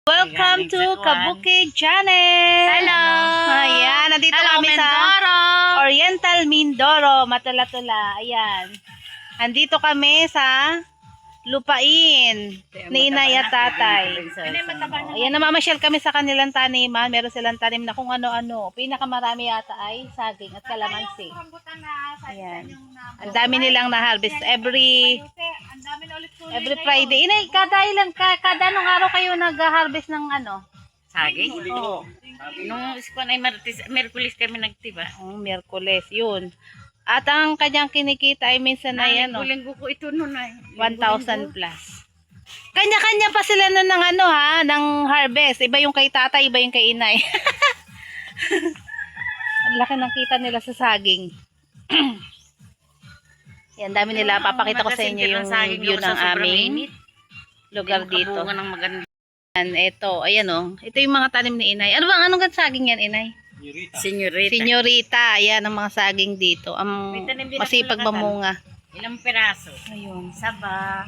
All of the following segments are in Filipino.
Welcome to Kabukid Channel! Hello! Ayan, nandito kami sa Oriental Mindoro, Matula-Tula. Ayan. Nandito kami sa lupain ni inay at tatay. Ayan, namamasyal kami sa kanilang taniman. Meron silang tanim na kung ano-ano. Pinakamarami yata ay saging at kalamansi. Ayan. Ang dami nilang na-harvest every Friday. Inay, kada anong araw kayo nag-harvest ng ano? Saging? Oo. Nung ispan ay Merkulis kami nagtiba. Miyerkules, yun. At ang kanyang kinikita ay minsan ay ano, Linggo ko ito nun ay. 1,000 plus. Kanya-kanya pa sila nun ng ano ha, ng harvest. Iba yung kay tatay, iba yung kay inay. Ang laki ng kita nila sa saging. Yan, dami nila. Papakita ko sa inyo yung view ng aming lugar dito. Ng maganda. Ito, ayan o. Ito yung mga tanim ni inay. Anong saging yan, inay? Senyorita. Senyorita. Ayan ang mga saging dito. Ang masipag mamunga. Ilang peraso? Ayun. Saba.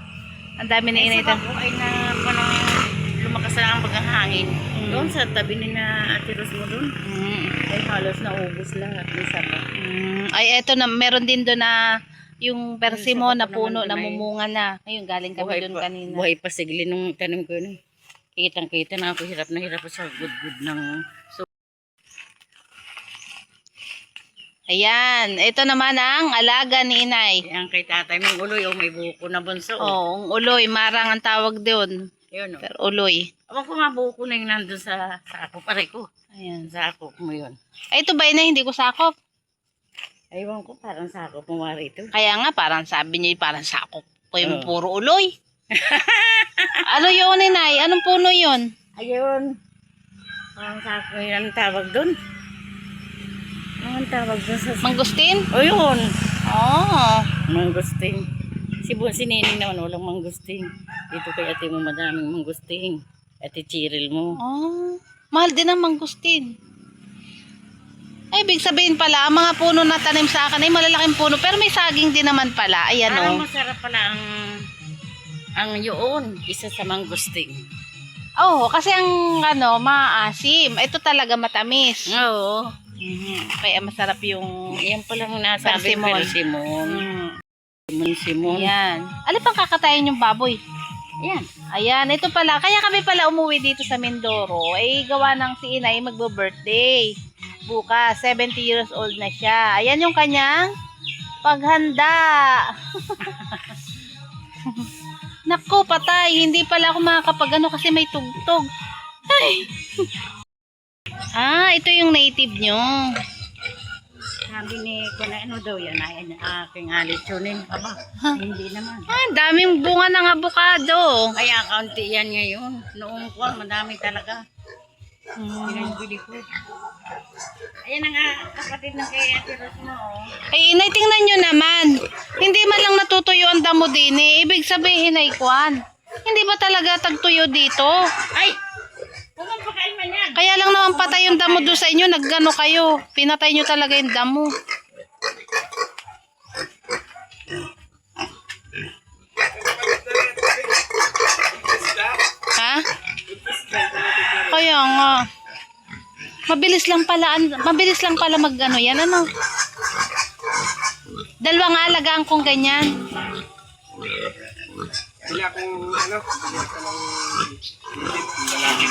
Ang dami ni inay. Saba ko ay na parang lumakas na ang paghahangin. Doon sa tabi ni na Ate Ros mo doon. Ay halos naubos lahat ng saba. Ay eto na, meron din doon na yung persimo na puno na mumunga na. Ayun, galing kami doon kanina. Buhay pa sigli nung tanim ko yun. Kitang-kita na ako, hirap na hirap sa good ng... Ayan, ito naman ang alaga ni inay. Yan kay tatay mong uloy, may buko na bunso. Oo, uloy, marang ang tawag doon. Yun o. Pero uloy. Awan ko nga buko na yung nandun sa ako, pare ko. Ayan. Sakop mo yun. Ay, ito ba inay, hindi ko sakop? Aywan ko, parang sakop mo mari ito. Kaya nga, parang sabi niya, parang sakop ko yung puro uloy. Ano yun inay? Anong puno yun? Ayun. Parang sakop yun ang tawag dun. Anong tawag dun sa... Mangustin? O yun. Oh. Mangustin. Si Nining naman walang mangustin. Dito kay ate mo madaming mangustin. Ate Cheryl mo. Oh. Mahal din ang mangustin. Ay, ibig sabihin pala, ang mga puno na tanim sa akin ay malalaking puno, pero may saging din naman pala. Ayan Parang o. masarap pala ang yun. Isa sa mangustin. Oo, kasi ang ano, maasim. Ito talaga matamis. Oo. Kaya masarap yung Yan pala ang nasabi. Persimon. Simon. Ayan. Alin pang kakatayin yung baboy? Yan. Ayan, ito pala. Kaya kami pala umuwi dito sa Mindoro. Ay gawa ng si inay magbo-birthday. Bukas, 70 years old na siya. Ayan yung kanyang paghanda. Naku, patay. Hindi pala ako makakapag ano kasi may tugtog. Ay. Ito yung native nyo. Sabi ni Kuna, ano daw yan? Ayan, aking alitunin. Aba, hindi naman. Daming bunga ng abukado. Kaya kaunti yan ngayon. Noong ko, madami talaga. Pinangbili ko. Ayan na nga, kapatid ng kay Ate Ros mo. Ay, inay, tingnan nyo naman. Hindi man lang natutuyo ang damo din eh. Ibig sabihin ay kwan. Hindi ba talaga tagtuyo dito? Ay! Pumapakain man yan. Kaya lang naman patay yung damo doon sa inyo. Naggano kayo. Pinatay nyo talaga yung damo. Ha? Kaya nga. Mabilis lang pala mag-ano yan, ano? Dalawang alagaan kong ganyan. Wala akong ano, wala akong lalaki.